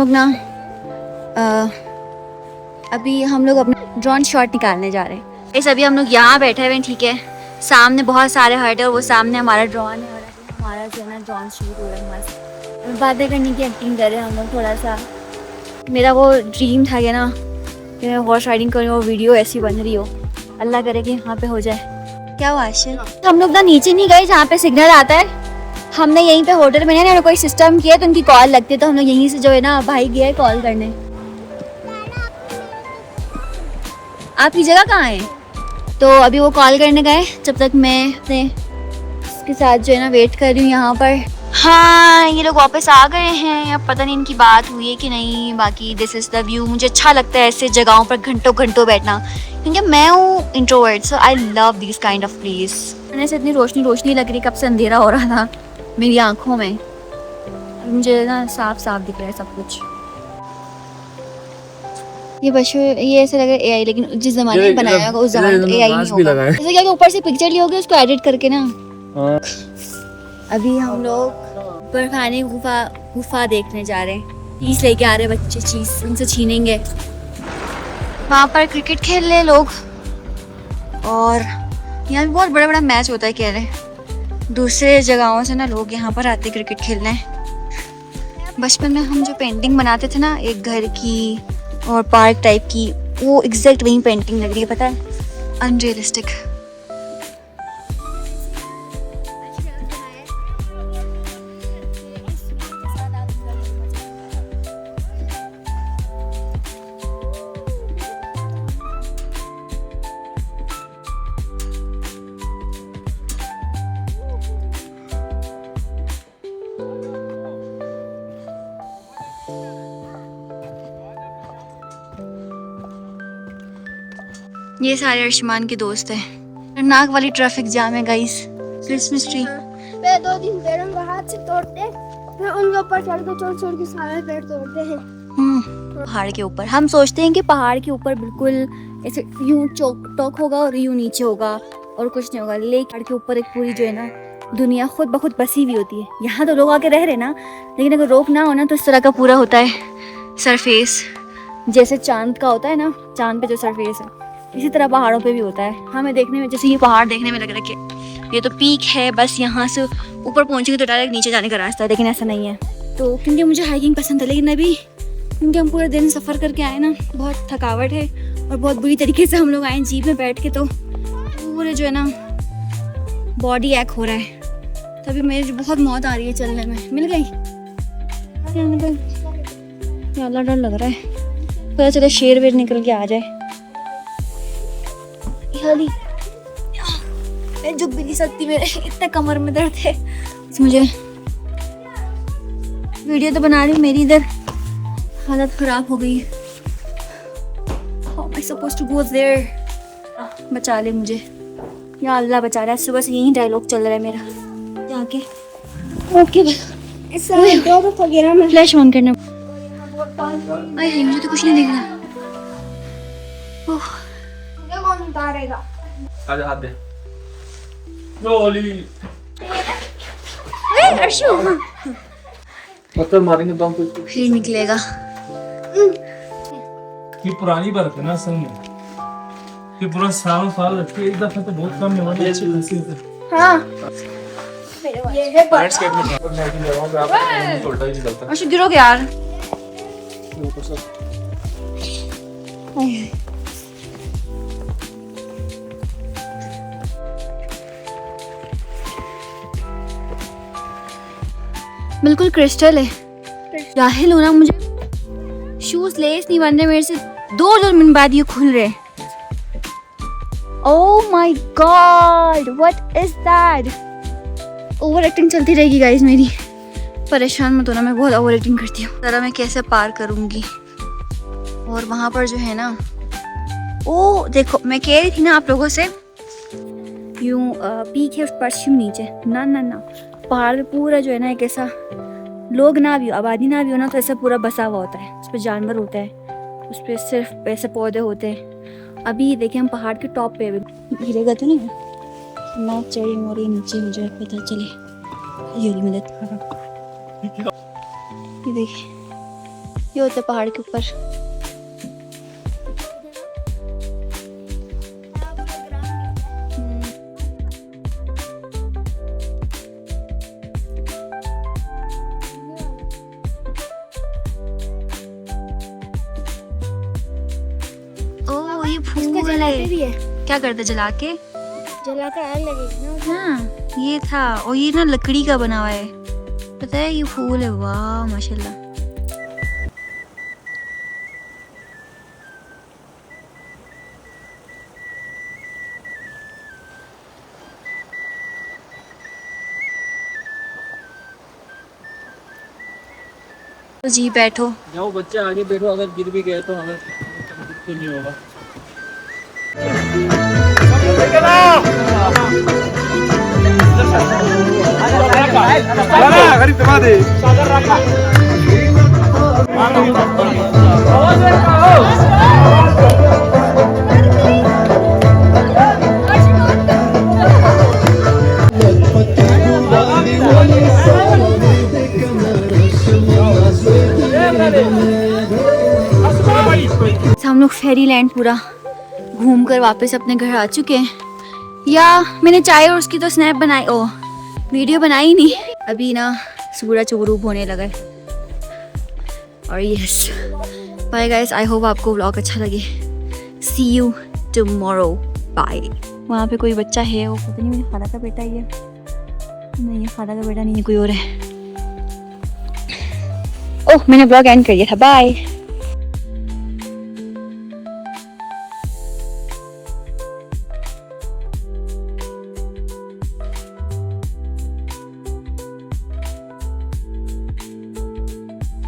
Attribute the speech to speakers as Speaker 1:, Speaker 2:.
Speaker 1: लोग ना अभी हम लोग अपना ड्रोन शॉट निकालने जा रहे हैं। इस अभी हम लोग यहाँ बैठे हुए हैं, ठीक है। सामने बहुत सारे हट है और वो सामने हमारा ड्रोन है और अभी हमारा जो है ना ड्रोन शूट हो रहा है मस्त। बातें करने की एक्टिंग कर रहे हैं हम लोग थोड़ा सा। मेरा वो ड्रीम था कि ना कि मैं हॉर्स राइडिंग करूँ और वीडियो ऐसी बन रही हो। अल्लाह करे कि वहाँ पे हो जाए। क्या हुआ आशिर? हम लोग ना नीचे नहीं गए जहाँ पे सिग्नल आता है। हमने यहीं पे होटल में ना कोई सिस्टम किया तो उनकी कॉल लगती है, तो हम लोग यहीं से जो है ना भाई गया कॉल करने। आपकी जगह कहाँ है? तो अभी वो कॉल करने गए, जब तक मैं अपने उसके साथ जो है ना वेट कर रही हूँ यहाँ पर। हाँ, ये लोग वापस आ गए हैं। अब पता नहीं इनकी बात हुई है कि नहीं। बाकी दिस इज़ द व्यू। मुझे अच्छा लगता है ऐसे जगहों पर घंटों घंटों बैठना, क्योंकि मैं हूँ introvert, so I love this kind of place. मैंने से इतनी रोशनी रोशनी लग रही, कब से अंधेरा हो रहा था मेरी आंखों में। मुझे ना साफ साफ दिख रहा है सब कुछ। ये बस ये ऐसे लग रहा है एआई, लेकिन जिस जमाने में बनाया होगा उस जमाने में एआई नहीं होगा। जैसे क्या ऊपर से पिक्चर ली होगी उसको एडिट करके ना। अभी हम लोग बर्फानी गुफा देखने जा रहे हैं। चीज लेके आ रहे हैं बच्चे, चीज उनसे छीनेंगे। वहाँ पर क्रिकेट खेल रहे लोग और यहाँ भी बहुत बड़ा बड़ा मैच होता है। कह रहे दूसरे जगहों से ना लोग यहाँ पर आते क्रिकेट खेलने। बचपन में हम जो पेंटिंग बनाते थे ना एक घर की और पार्क टाइप की, वो एग्जैक्ट वही पेंटिंग लग रही है, पता है, अनरियलिस्टिक। ये सारे अर्शमान के दोस्त हैं। नाक वाली ट्रैफिक जाम है गाइस। क्रिसमस ट्री
Speaker 2: मैं 2 दिन पेड़ों को हाथ से तोड़ते, फिर उनके ऊपर चढ़ के छोड़ के सारे पेड़ तोड़ते हैं।
Speaker 1: पहाड़ के ऊपर हम सोचते हैं कि पहाड़ के ऊपर बिल्कुल ऐसे यूं टॉक होगा और यूं नीचे होगा और कुछ नहीं होगा, लेकिन पहाड़ के ऊपर एक पूरी जो है ना दुनिया खुद ब खुद बसी हुई होती है। यहाँ तो लोग आके रह रहे ना, लेकिन अगर रोक ना हो ना तो इस तरह का पूरा होता है सरफेस, जैसे चांद का होता है ना, चांद पे जो सरफेस है इसी तरह पहाड़ों पे भी होता है। हमें देखने में, जैसे ये पहाड़ देखने में लग रहा है कि ये तो पीक है, बस यहाँ से ऊपर पहुँचेंगे तो डायरेक्ट नीचे जाने का रास्ता है, लेकिन ऐसा नहीं है। तो क्योंकि मुझे हाइकिंग पसंद है, लेकिन अभी क्योंकि हम पूरे दिन सफ़र करके आए ना, बहुत थकावट है और बहुत बुरी तरीके से हम लोग आए जीप में बैठ के, तो पूरे जो है ना बॉडी एक हो रहा है। तभी मेरी बहुत मौत आ रही है चलने में। मिल गई अल्लाह, डर लग रहा है, पता चले शेर वेर निकल के आ जाए। मैं झुक भी नहीं सकती, मेरे इतने कमर में दर्द है। मुझे वीडियो तो बना रही हूँ, मेरी इधर हालत खराब हो गई। How am I supposed to go there? बचा ले मुझे या अल्लाह, बचा रहा है। सुबह से यही डायलॉग चल रहा है मेरा जाके। ओके फ्लैश ऑन करना। अरे मुझे तो कुछ नहीं दिख रहा।
Speaker 2: कौन उतारेगा?
Speaker 3: आजा हाथ दे। गोली।
Speaker 1: अर्शु
Speaker 3: पत्थर मारेंगे तो हम
Speaker 1: फिर निकलेगा।
Speaker 3: ये पुरानी बर्फ है ना असल में, ये पूरा साल रखी है, एक दफा तो बहुत कम है।
Speaker 2: हाँ, ये है
Speaker 3: लैंडस्केप में जगहों पे आप उल्टा ही चलता है।
Speaker 1: अर्शु गिरोगे यार। बिल्कुल क्रिस्टल है। जाहिल होना, मुझे शूज लेस नहीं बन रहे मेरे से। 2 मिनट बाद ये खुल रहे। Oh my God, what is that? Over acting चलती रहेगी गाइस मेरी। परेशान मत होना, मैं बहुत ओवर एक्टिंग करती हूँ। जरा मैं कैसे पार करूँगी। और वहाँ पर जो है ना, ओ देखो, मैं कह रही थी ना आप लोगों से, यूं पीक है उस पश्चिम नीचे ना ना ना, पहाड़ पे पूरा जो है ना एक ऐसा लोग ना भी हो, आबादी ना भी हो ना, तो ऐसा पूरा बसा हुआ होता है। उस पर जानवर होता है, उस पर सिर्फ ऐसे पौधे होते हैं। अभी देखिए हम पहाड़ के टॉप पे, गिरेगा तो नहीं मैं चढ़ी मोरी नीचे मुझे पता चले। ये मदद करो, ये देखिए ये होता है पहाड़ के ऊपर। ओ ये
Speaker 2: इसको
Speaker 1: फूल
Speaker 2: जलाते
Speaker 1: है।
Speaker 2: भी है,
Speaker 1: क्या करते जला के?
Speaker 2: जलाकर आग लगेगी ना।
Speaker 1: हाँ ये था। और ये ना लकड़ी का बना हुआ है, पता है? ये फूल है, वाह माशाल्लाह। तो जी बैठो।
Speaker 3: जाओ बच्चे आगे बैठो, अगर गिर भी गए तो हमें कुछ नहीं होगा।
Speaker 4: गरीब दबा दे।
Speaker 1: हम लोग फेरी लैंड पूरा घूम कर वापस अपने घर आ चुके हैं। या मैंने चाय और उसकी तो स्नैप बनाई, ओ वीडियो बनाई नहीं। अभी ना सूरज गुरूब होने लगा है। और yes bye guys, I hope आपको व्लॉग अच्छा लगे। See you tomorrow, bye. वहाँ पे कोई बच्चा है, वो पता नहीं मेरे खाला का बेटा ही है। नहीं ये खाला का बेटा नहीं है, कोई और है। ओह मैंने व्लॉग एंड कर दिया था, बाय।